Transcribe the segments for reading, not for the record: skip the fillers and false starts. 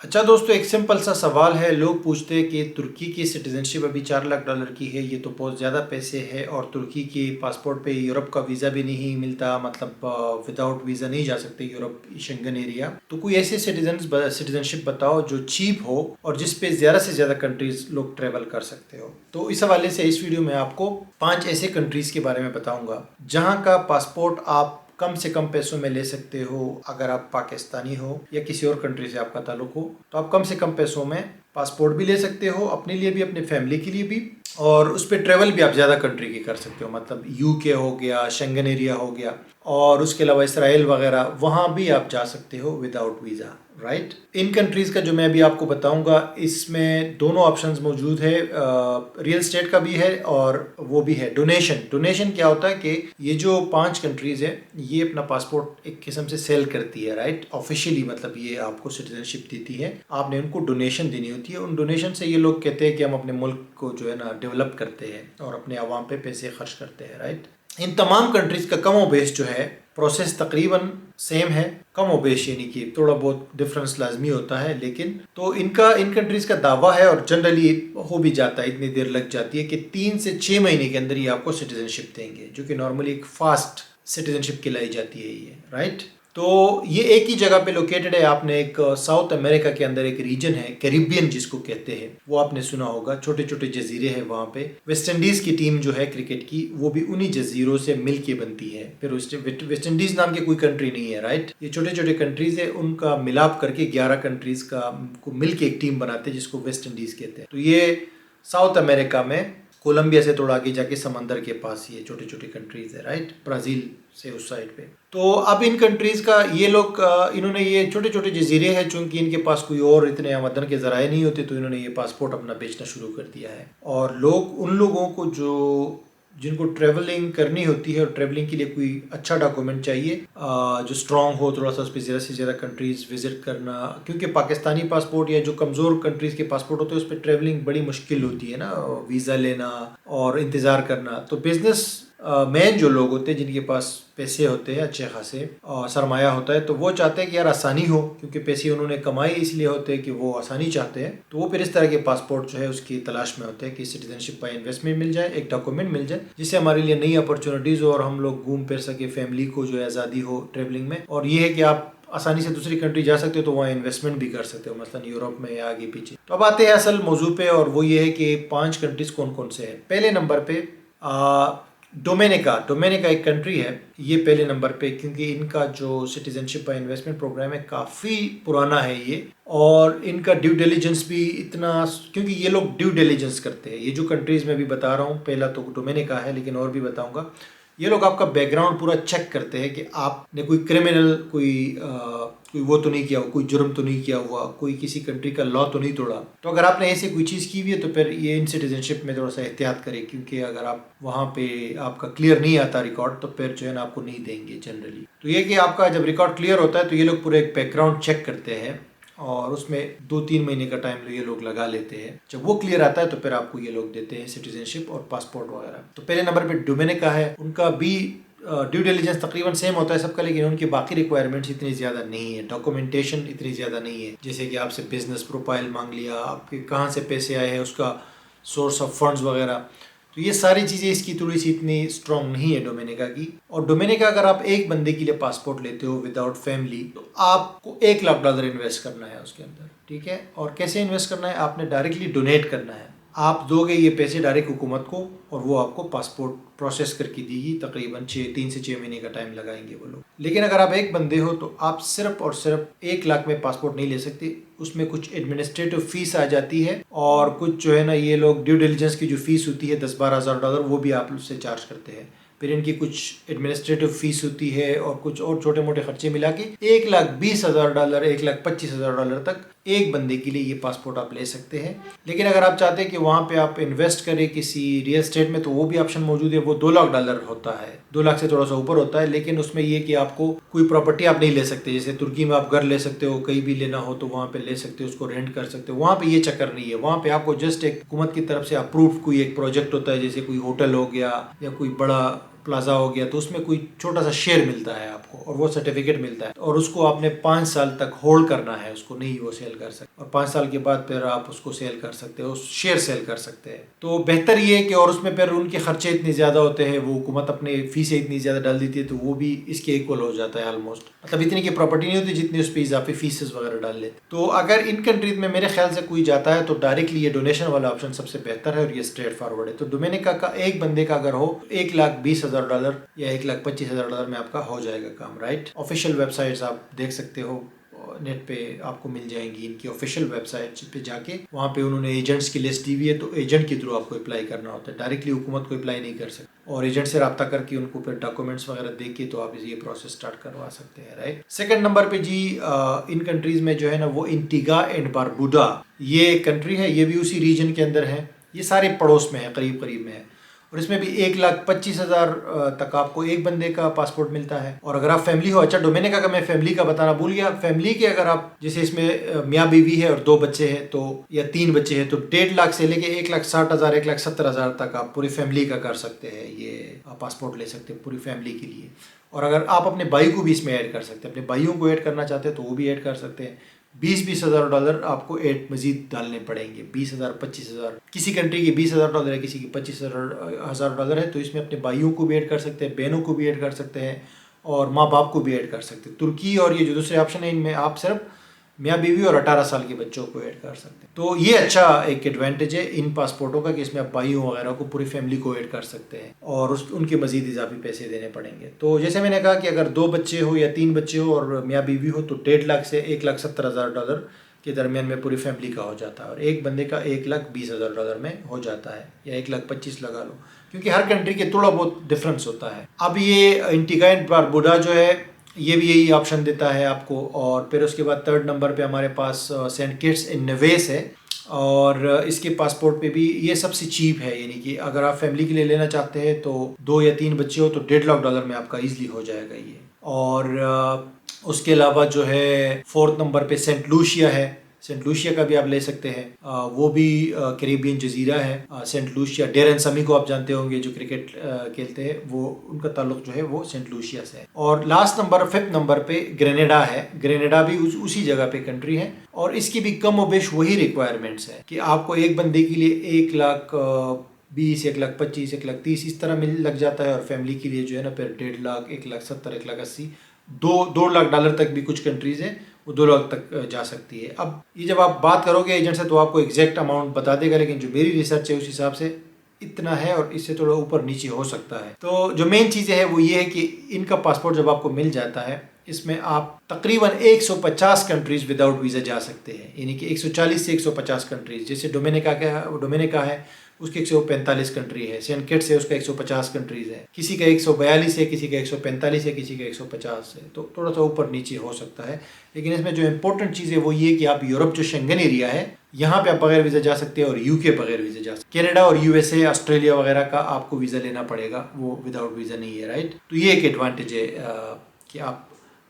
अच्छा दोस्तों, एक सिंपल सा सवाल है। लोग पूछते हैं कि तुर्की की सिटीजनशिप अभी $4 लाख की है, ये तो बहुत ज़्यादा पैसे है और तुर्की के पासपोर्ट पे यूरोप का वीज़ा भी नहीं मिलता, मतलब विदाउट वीज़ा नहीं जा सकते यूरोप शेंगन एरिया। तो कोई ऐसे सिटीजनशिप बताओ जो चीप हो और जिस पे ज़्यादा से ज़्यादा कंट्रीज लोग ट्रेवल कर सकते हो। तो इस हवाले से इस वीडियो में आपको 5 ऐसे कंट्रीज़ के बारे में बताऊँगा जहाँ का पासपोर्ट आप कम से कम पैसों में ले सकते हो। अगर आप पाकिस्तानी हो या किसी और कंट्री से आपका ताल्लुक हो तो आप कम से कम पैसों में पासपोर्ट भी ले सकते हो, अपने लिए भी, अपने फैमिली के लिए भी, और उस पर ट्रेवल भी आप ज़्यादा कंट्री की कर सकते हो। मतलब यूके हो गया, शेंगन एरिया हो गया, और उसके अलावा इसराइल वगैरह, वहाँ भी आप जा सकते हो विदाउट वीज़ा, राइट। इन कंट्रीज़ का जो मैं अभी आपको बताऊंगा, इसमें दोनों ऑप्शंस मौजूद है। रियल स्टेट का भी है और वो भी है डोनेशन। डोनेशन क्या होता है कि ये जो 5 कंट्रीज़ है ये अपना पासपोर्ट एक किस्म से सेल करती है, राइट, ऑफिशियली। मतलब ये आपको सिटीजनशिप देती है, आपने उनको डोनेशन देनी होती है। उन डोनेशन से ये लोग कहते हैं कि हम अपने मुल्क को जो है ना डेवलप करते हैं और अपने आवाम पे पैसे खर्च करते हैं, राइट। इन तमाम कंट्रीज़ का कम बेश जो है प्रोसेस तकरीबन सेम है। कम बेश यानी कि थोड़ा बहुत डिफरेंस लाजमी होता है, लेकिन तो इन कंट्रीज़ का दावा है और जनरली हो भी जाता है, इतनी देर लग जाती है कि 3 से 6 महीने के अंदर ही आपको सिटीजनशिप देंगे, जो कि नॉर्मली एक फास्ट सिटीजनशिप कहलाई जाती है ये, राइट। तो ये एक ही जगह पे लोकेटेड है। आपने एक साउथ अमेरिका के अंदर एक रीजन है कैरिबियन जिसको कहते हैं, वो आपने सुना होगा। छोटे छोटे जजीरे हैं वहाँ पे। वेस्ट इंडीज़ की टीम जो है क्रिकेट की, वो भी उन्हीं जजीरों से मिल के बनती है। फिर वेस्ट इंडीज़ नाम की कोई कंट्री नहीं है, राइट। ये छोटे छोटे कंट्रीज़ है, उनका मिलाप करके 11 कंट्रीज़ का को मिल के एक टीम बनाते हैं जिसको वेस्ट इंडीज़ कहते हैं। तो ये साउथ अमेरिका में कोलंबिया से थोड़ा आगे जाके समंदर के पास ये छोटी छोटी कंट्रीज़ है, राइट, ब्राज़ील से उस साइड पे। तो अब इन कंट्रीज़ का ये लोग इन्होंने ये छोटे छोटे जजीरे हैं, चूँकि इनके पास कोई और इतने आमदन के ज़राए नहीं होते, तो इन्होंने ये पासपोर्ट अपना बेचना शुरू कर दिया है। और लोग उन लोगों को जिनको ट्रैवलिंग करनी होती है और ट्रैवलिंग के लिए कोई अच्छा डॉक्यूमेंट चाहिए जो स्ट्रांग हो, थोड़ा सा उस पर ज़्यादा से ज़्यादा कंट्रीज़ विज़िट करना, क्योंकि पाकिस्तानी पासपोर्ट या जो कमज़ोर कंट्रीज़ के पासपोर्ट होते हैं उस पर ट्रैवलिंग बड़ी मुश्किल होती है ना, वीज़ा लेना और इंतज़ार करना। तो बिज़नेस मैन जो लोग होते हैं जिनके पास पैसे होते हैं अच्छे खासे और सरमाया होता है, तो वो चाहते हैं कि यार आसानी हो, क्योंकि पैसे उन्होंने कमाए इसलिए होते हैं कि वो आसानी चाहते हैं। तो वो फिर इस तरह के पासपोर्ट जो है उसकी तलाश में होते हैं कि सिटीजनशिप बाय इन्वेस्टमेंट मिल जाए, एक डॉक्यूमेंट मिल जाए जिससे हमारे लिए नई अपॉर्चुनिटीज़ हो और हम लोग घूम फिर सके, फैमिली को जो है आज़ादी हो ट्रेवलिंग में। और ये है कि आप आसानी से दूसरी कंट्री जा सकते हो, तो वहाँ इन्वेस्टमेंट भी कर सकते हो, मसलन यूरोप में या आगे पीछे। तो अब आते हैं असल मौजू पे, और वो ये है कि 5 कंट्रीज़ कौन कौन से हैं। पहले नंबर पे डोमिनिका एक कंट्री है, ये पहले नंबर पे, क्योंकि इनका जो सिटीजनशिप बाय इन्वेस्टमेंट प्रोग्राम है काफ़ी पुराना है ये, और इनका ड्यू डिलिजेंस भी इतना, क्योंकि ये लोग ड्यू डिलिजेंस करते हैं। ये जो कंट्रीज़ मैं भी बता रहा हूँ, पहला तो डोमिनिका है, लेकिन और भी बताऊँगा। ये लोग आपका बैकग्राउंड पूरा चेक करते हैं कि आपने कोई क्रिमिनल, कोई वो तो नहीं किया हुआ, कोई जुर्म तो नहीं किया हुआ, कोई किसी कंट्री का लॉ तो नहीं तोड़ा। तो अगर आपने ऐसे कोई चीज़ की हुई है तो फिर ये इन सिटीजनशिप में थोड़ा सा एहतियात करें, क्योंकि अगर आप वहाँ पे आपका क्लियर नहीं आता रिकॉर्ड, तो फिर जो है ना आपको नहीं देंगे जनरली। तो ये कि आपका जब रिकॉर्ड क्लियर होता है तो ये लोग पूरे एक बैकग्राउंड चेक करते हैं और उसमें 2-3 महीने का टाइम ये लोग लगा लेते हैं। जब वो क्लियर आता है तो फिर आपको ये लोग देते हैं सिटीजनशिप और पासपोर्ट वगैरह। तो पहले नंबर पे डोमिनिका है, उनका भी ड्यू डिलिजेंस तकरीबन सेम होता है सबका, लेकिन उनकी बाकी रिक्वायरमेंट्स इतनी ज़्यादा नहीं है, डॉक्यूमेंटेशन इतनी ज़्यादा नहीं है। जैसे कि आपसे बिजनेस प्रोफाइल मांग लिया, आपके कहाँ से पैसे आए हैं, उसका सोर्स ऑफ फंड्स वगैरह, तो ये सारी चीज़ें इसकी थोड़ी सी इतनी स्ट्रॉन्ग नहीं है डोमिनिका की। और डोमिनिका अगर आप एक बंदे के लिए पासपोर्ट लेते हो विदाउट फैमिली, तो आपको $1 लाख इन्वेस्ट करना है उसके अंदर, ठीक है। और कैसे इन्वेस्ट करना है, आपने डायरेक्टली डोनेट करना है। आप दोगे ये पैसे डायरेक्ट हुकूमत को और वो आपको पासपोर्ट प्रोसेस करके देगी। तकरीबन 3 से 6 महीने का टाइम लगाएंगे वो लोग। लेकिन अगर आप एक बंदे हो तो आप सिर्फ और सिर्फ 1 लाख में पासपोर्ट नहीं ले सकते, उसमें कुछ एडमिनिस्ट्रेटिव फीस आ जाती है और कुछ जो है ना ये लोग ड्यू डिलिजेंस की जो फीस होती है $10-12 वो भी आप उससे चार्ज करते हैं। फिर इनकी कुछ एडमिनिस्ट्रेटिव फीस होती है और कुछ और छोटे मोटे खर्चे मिला के $1,20,000 $1,25,000 तक एक बंदे के लिए ये पासपोर्ट आप ले सकते हैं। लेकिन अगर आप चाहते हैं कि वहाँ पे आप इन्वेस्ट करें किसी रियल स्टेट में, तो वो भी ऑप्शन मौजूद है। वो $2 लाख होता है, 2 लाख से थोड़ा सा ऊपर होता है, लेकिन उसमें ये कि आपको कोई प्रॉपर्टी आप नहीं ले सकते। जैसे तुर्की में आप घर ले सकते हो, कहीं भी लेना हो तो वहाँ पे ले सकते हो, उसको रेंट कर सकते हो। वहाँ पे ये चक्कर नहीं है। वहाँ पे आपको जस्ट एक हुकूमत की तरफ से अप्रूव कोई एक प्रोजेक्ट होता है, जैसे कोई होटल हो गया या कोई बड़ा प्लाजा हो गया, तो उसमें कोई छोटा सा शेयर मिलता है आपको और वो सर्टिफिकेट मिलता है और उसको आपने 5 साल तक होल्ड करना है, उसको नहीं वो सेल कर सकते और 5 साल के बाद फिर आप उसको सेल कर सकते हो, शेयर सेल कर सकते हैं। तो बेहतर ये है कि और उसमें फिर उनके खर्चे इतने ज़्यादा होते हैं, वो हुकूमत अपने फीसें इतनी ज़्यादा डाल देती है तो वो भी इसके इक्वल हो जाता है ऑलमोस्ट, मतलब इतनी की प्रॉपर्टी नहीं होती जितनी उस पर इजाफी फीसेस वगैरह डाल लेते। तो अगर इन कंट्रीज में मेरे ख्याल से कोई जाता है तो डायरेक्टली ये डोनेशन वाला ऑप्शन सबसे बेहतर है और ये स्ट्रेट फॉरवर्ड है। तो डोमिनिका का एक बंदे का अगर हो $1,20,000 या $1,25,000 में आपका हो जाएगा काम, राइट। ऑफिशियल वेबसाइट्स आप देख सकते हो, नेट पे आपको मिल जाएंगी इनकी ऑफिशियल वेबसाइट पे जाके, वहाँ पे उन्होंने एजेंट्स की लिस्ट दी हुई है, तो एजेंट के थ्रू आपको अप्लाई करना होता है, डायरेक्टली हुकूमत को अप्लाई नहीं कर सकते और एजेंट से रब्ता करके उनको फिर डॉक्यूमेंट्स वगैरह दे के तो आप ये प्रोसेस स्टार्ट करवा सकते हैं, राइट। सेकंड नंबर पे जी इन कंट्रीज में जो है ना वो एंटीगा एंड बारबुडा ये कंट्री है, ये भी उसी रीजन के अंदर है, ये सारे पड़ोस में है, करीब करीब में है और इसमें भी 1,25,000 तक आपको एक बंदे का पासपोर्ट मिलता है। और अगर आप फैमिली हो, अच्छा डोमिनिका का मैं फैमिली का बताना भूल गया, फैमिली के अगर आप जैसे इसमें मियाँ बीवी है और 2 बच्चे हैं तो या 3 बच्चे हैं तो 1.5 लाख से लेके 1,60,000 1,70,000 तक आप पूरी फैमिली का कर सकते हैं, ये आप पासपोर्ट ले सकते हैं पूरी फैमिली के लिए। और अगर आप अपने भाई को भी इसमें ऐड कर सकते हैं, अपने भाइयों को ऐड करना चाहते हैं तो वो भी ऐड कर सकते हैं। $20,000 आपको ऐड मजीद डालने पड़ेंगे, 20,000 25,000, किसी कंट्री के $20,000 है, किसी की $25,000 है, तो इसमें अपने भाइयों को भी ऐड कर सकते हैं, बहनों को भी ऐड कर सकते हैं और माँ बाप को भी ऐड कर सकते हैं। तुर्की और ये जो दूसरे ऑप्शन है इनमें आप सिर्फ मियाँ बीवी और 18 साल के बच्चों को ऐड कर सकते हैं। तो ये अच्छा एक एडवांटेज है इन पासपोर्टों का कि इसमें आप भाइयों वगैरह को पूरी फैमिली को ऐड कर सकते हैं और उनके मजीद इजाफी पैसे देने पड़ेंगे। तो जैसे मैंने कहा कि अगर 2 बच्चे हो या 3 बच्चे हो और मियाँ बीवी हो तो 1.5 लाख से $1,70,000 के दरमियान में पूरी फैमिली का हो जाता है और एक बंदे का $1,20,000 में हो जाता है या 1,25,000 लगा लो, क्योंकि हर कंट्री के थोड़ा बहुत डिफरेंस होता है। अब ये एंटीगा एंड बारबुडा जो है ये भी यही ऑप्शन देता है आपको और फिर उसके बाद 3rd नंबर पे हमारे पास सेंट किट्स एंड नेवेस है और इसके पासपोर्ट पे भी ये सबसे चीप है, यानी कि अगर आप फैमिली के लिए लेना चाहते हैं तो 2 या 3 बच्चे हो तो $1.5 लाख में आपका ईजिली हो जाएगा ये। और उसके अलावा जो है 4th नंबर पे सेंट लूसिया है, सेंट लूसिया का भी आप ले सकते हैं, वो भी कैरेबियन जजीरा है। सेंट लूसिया, डेरन समी को आप जानते होंगे जो क्रिकेट खेलते हैं, वो उनका ताल्लुक जो है वो सेंट लूसिया से है। और लास्ट नंबर 5th नंबर पे ग्रेनेडा है, ग्रेनेडा भी उसी जगह पे कंट्री है और इसकी भी कम बेश वही रिक्वायरमेंट्स है कि आपको एक बंदे के लिए 1,20,000 1,25,000 1,30,000 इस तरह मिल लग जाता है और फैमिली के लिए जो है ना फिर 1.5 लाख 1,70,000 1,80,000 2 लाख डॉलर तक भी कुछ कंट्रीज है वो 2 लाख तक जा सकती है। अब ये जब आप बात करोगे एजेंट से तो आपको एग्जैक्ट अमाउंट बता देगा, लेकिन जो मेरी रिसर्च है उस हिसाब से इतना है और इससे थोड़ा ऊपर नीचे हो सकता है। तो जो मेन चीज़ें हैं वो ये है कि इनका पासपोर्ट जब आपको मिल जाता है इसमें आप तकरीबन 150 कंट्रीज विदाउट वीज़ा जा सकते हैं, यानी कि 140 से 150 कंट्रीज। जैसे डोमिनिका है उसके 145 कंट्री है, सेंट किट्स है उसका 150 कंट्रीज है, किसी का 142 है, किसी का 145 है, किसी का 150 है, तो थोड़ा सा ऊपर नीचे हो सकता है। लेकिन इसमें जो इंपॉर्टेंट चीज़ है वो ये कि आप यूरोप जो शेंगन एरिया है यहाँ पे आप बगैर वीज़ा जा सकते हैं और यूके बगैर वीज़ा जा सकते हैं। कनाडा और यूएसए ऑस्ट्रेलिया वगैरह का आपको वीज़ा लेना पड़ेगा, वो विदाउट वीज़ा नहीं है, राइट। तो ये एक एडवांटेज है कि आप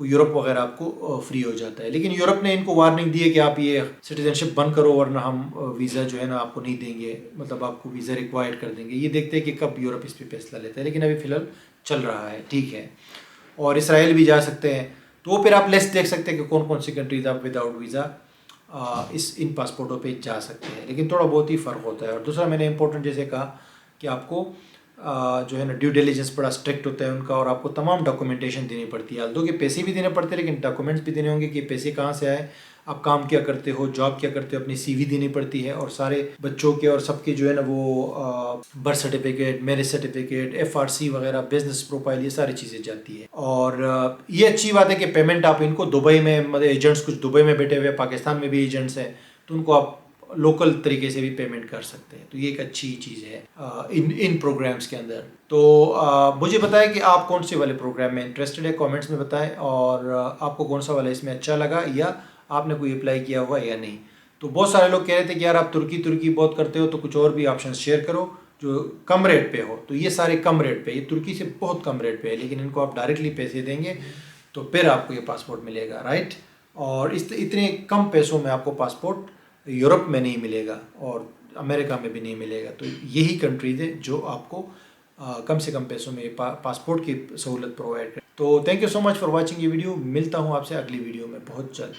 यूरोप वगैरह आपको फ्री हो जाता है। लेकिन यूरोप ने इनको वार्निंग दी है कि आप ये सिटीजनशिप बंद करो वरना हम वीज़ा जो है ना आपको नहीं देंगे, मतलब आपको वीज़ा रिक्वायर्ड कर देंगे। ये देखते हैं कि कब यूरोप इस पर फैसला लेता है, लेकिन अभी फ़िलहाल चल रहा है, ठीक है। और इसराइल भी जा सकते हैं, तो फिर आप लिस्ट देख सकते हैं कि कौन कौन सी कंट्रीज आप विदाउट वीज़ा इन पासपोर्टों पे जा सकते हैं, लेकिन थोड़ा बहुत ही फ़र्क होता है। और दूसरा मैंने इंपॉर्टेंट जैसे कहा कि आपको जो है ना ड्यू डिलिजेंस बड़ा स्ट्रिक्ट होता है उनका और आपको तमाम डॉक्यूमेंटेशन देनी पड़ती है। आल्दो के पैसे भी देने पड़ते हैं लेकिन डॉक्यूमेंट्स भी देने होंगे कि पैसे कहाँ से आए, आप काम क्या करते हो, जॉब क्या करते हो, अपनी CV देनी पड़ती है और सारे बच्चों के और सबके जो है ना वो birth certificate, marriage certificate, FRC वगैरह, बिजनेस प्रोफाइल, ये सारी चीज़ें जाती है। और ये अच्छी बात है कि पेमेंट आप इनको दुबई में, मतलब एजेंट्स कुछ दुबई में बैठे हुए, पाकिस्तान में भी एजेंट्स हैं, तो उनको आप लोकल तरीके से भी पेमेंट कर सकते हैं। तो ये एक अच्छी चीज़ है इन प्रोग्राम्स के अंदर। तो मुझे बताएं कि आप कौन से वाले प्रोग्राम में इंटरेस्टेड है, कमेंट्स में बताएं और आपको कौन सा वाला इसमें अच्छा लगा या आपने कोई अप्लाई किया हुआ या नहीं। तो बहुत सारे लोग कह रहे थे कि यार आप तुर्की बहुत करते हो तो कुछ और भी ऑप्शन शेयर करो जो कम रेट पे हो। तो ये सारे कम रेट पे, ये तुर्की से बहुत कम रेट पे है, लेकिन इनको आप डायरेक्टली पैसे देंगे तो फिर आपको ये पासपोर्ट मिलेगा, राइट। और इतने कम पैसों में आपको पासपोर्ट यूरोप में नहीं मिलेगा और अमेरिका में भी नहीं मिलेगा। तो यही कंट्रीज है जो आपको कम से कम पैसों में पासपोर्ट की सहूलत प्रोवाइड करें। तो thank you so much for watching ये वीडियो। मिलता हूँ आपसे अगली वीडियो में बहुत जल्द।